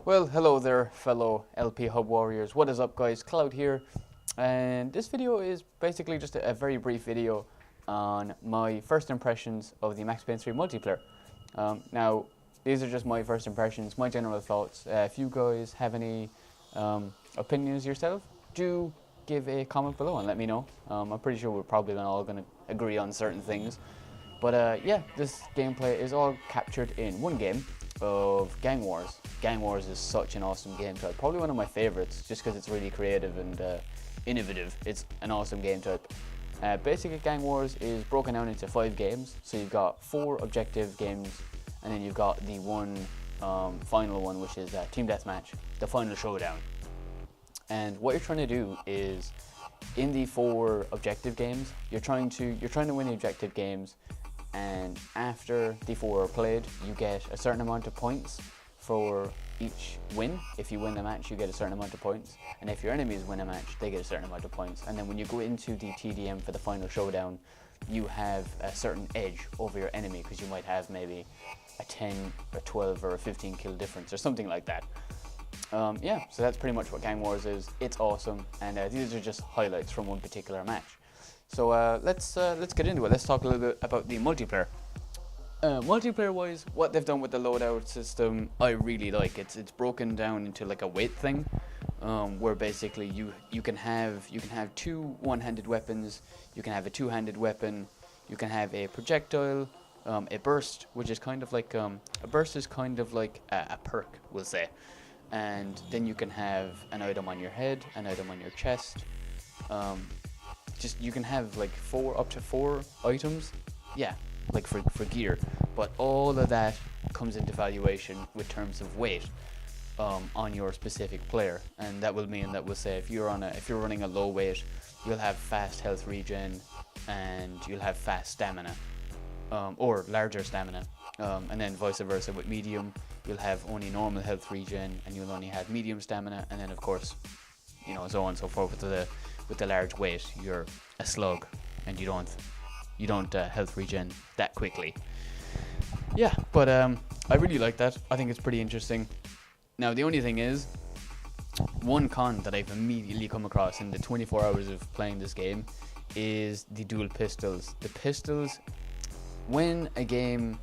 Well, hello there, fellow LPHub warriors. What is up, guys? Cloud here, and this video is basically just a very brief video on my first impressions of the Max Payne 3 multiplayer. Now, these are just my first impressions, my general thoughts. If you guys have any opinions yourself, do give a comment below and let me know. I'm pretty sure we're probably all going to agree on certain things. But yeah, this gameplay is all captured in one game of Gang Wars. Gang Wars is such an awesome game type, probably one of my favorites, just because it's really creative and innovative. It's an awesome game type. Basically, Gang Wars is broken down into 5 games, so you've got 4 objective games, and then you've got the one final one, which is Team Deathmatch, the final showdown. And what you're trying to do is, in the 4 objective games, you're trying to win the objective games, and after the 4 are played, you get a certain amount of points for each win. If you win the match, you get a certain amount of points, and if your enemies win a match, they get a certain amount of points. And then when you go into the TDM for the final showdown, you have a certain edge over your enemy, because you might have maybe a 10, a 12, or a 15 kill difference, or something like that. Yeah, so that's pretty much what Gang Wars is. It's awesome, and these are just highlights from one particular match. So let's get into it. Let's talk a little bit about the multiplayer. Multiplayer-wise, what they've done with the loadout system, I really like. It's broken down into like a weight thing, where basically you can have 2 one-handed weapons, you can have a 2-handed weapon, you can have a projectile, a burst, which is kind of like a burst is kind of like a perk, we'll say, and then you can have an item on your head, an item on your chest. Just you can have like up to 4 items, yeah, like for gear, but all of that comes into valuation with terms of weight on your specific player, and that will mean that we'll say if you're running a low weight, you'll have fast health regen and you'll have fast stamina, or larger stamina, and then vice versa with medium, you'll have only normal health regen and you'll only have medium stamina, and then of course, you know, so on and so forth with the large weight, you're a slug and you don't health regen that quickly. Yeah, but I really like that. I think it's pretty interesting. Now the only thing is, one con that I've immediately come across in the 24 hours of playing this game is the dual pistols. The pistols, when a game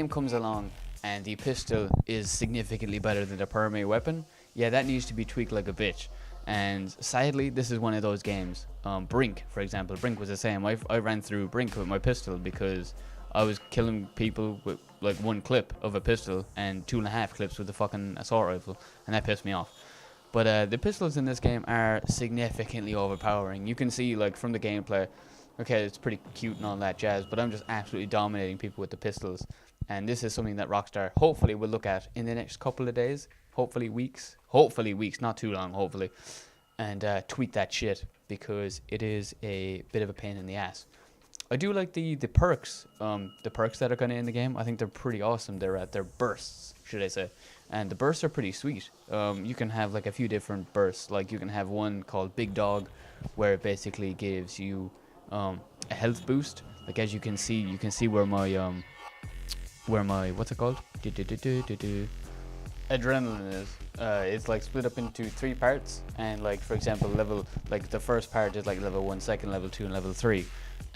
comes along and the pistol is significantly better than the primary weapon, yeah, that needs to be tweaked like a bitch. And sadly, this is one of those games. Brink, for example, Brink was the same. I ran through Brink with my pistol because I was killing people with like 1 clip of a pistol and 2.5 clips with the fucking assault rifle, and that pissed me off. But the pistols in this game are significantly overpowering. You can see, like, from the gameplay, okay, it's pretty cute and all that jazz, but I'm just absolutely dominating people with the pistols. And this is something that Rockstar hopefully will look at in the next couple of days, hopefully weeks, not too long, hopefully, and tweak that shit, because it is a bit of a pain in the ass. I do like the perks that are kind of in the game. I think they're pretty awesome. They're bursts, should I say, and the bursts are pretty sweet. You can have like a few different bursts. Like you can have one called Big Dog, where it basically gives you a health boost. Like, as you can see where my what's it called? Adrenaline is. It's like split up into 3 parts, and like, for example, the first part is like level 1, second level 2, and level 3,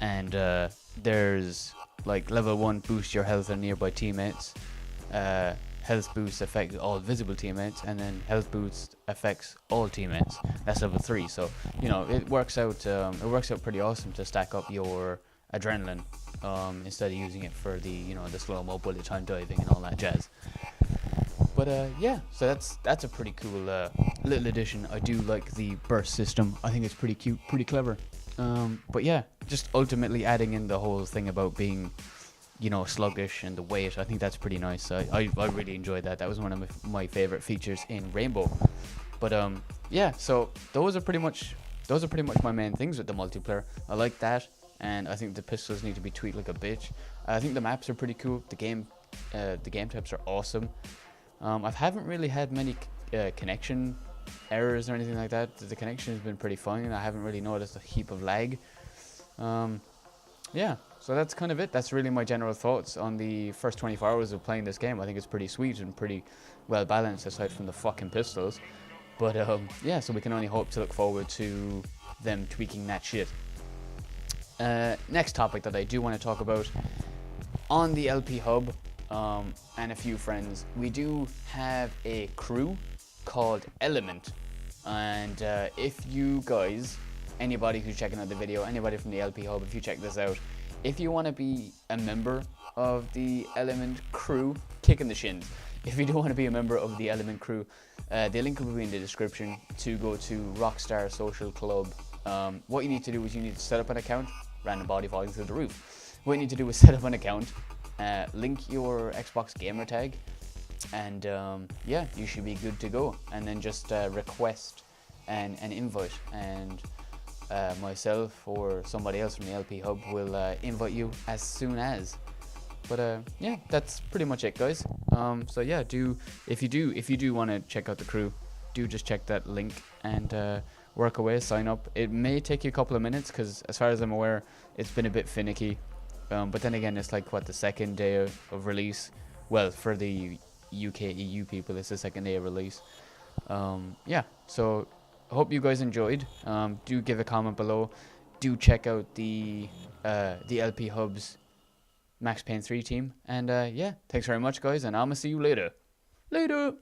and there's like level 1 boosts your health and nearby teammates, health boost affects all visible teammates, and then health boost affects all teammates. That's level 3. So, you know, it works out pretty awesome to stack up your adrenaline, instead of using it for the slow-mo bullet time diving and all that jazz. But yeah, so that's a pretty cool little addition. I do like the burst system. I think it's pretty cute, pretty clever. But yeah, just ultimately adding in the whole thing about being, sluggish and the weight. I think that's pretty nice. I really enjoyed that. That was one of my favorite features in Rainbow. But yeah, so those are pretty much my main things with the multiplayer. I like that, and I think the pistols need to be tweaked like a bitch. I think the maps are pretty cool. The game types are awesome. I haven't really had many connection errors or anything like that. The connection has been pretty fine. I haven't really noticed a heap of lag. Yeah, So that's kind of it. That's really my general thoughts on the first 24 hours of playing this game. I think it's pretty sweet and pretty well balanced aside from the fucking pistols. But yeah, so we can only hope to look forward to them tweaking that shit. Next topic that I do want to talk about, on the LPHub and a few friends, we do have a crew called Element. And if you guys, anybody who's checking out the video, anybody from the LPHub, if you check this out, if you want to be a member of the Element crew, kick in the shins. If you do want to be a member of the Element crew, the link will be in the description to go to Rockstar Social Club. What you need to do is you need to set up an account. Random body falling through the roof. What you need to do is set up an account, link your Xbox gamer tag, and yeah, you should be good to go. And then just request an invite, and myself or somebody else from the LPHub will invite you as soon as. But yeah, that's pretty much it, guys. So yeah, if you do want to check out the crew, do just check that link and work away, sign up. It may take you a couple of minutes because, as far as I'm aware, it's been a bit finicky. But then again, it's like, what, the second day of release? Well, for the UK EU people, it's the second day of release. Yeah, so I hope you guys enjoyed. Do give a comment below. Do check out the LPHub's Max Payne 3 team. And yeah, thanks very much, guys, and I'ma see you later. Later!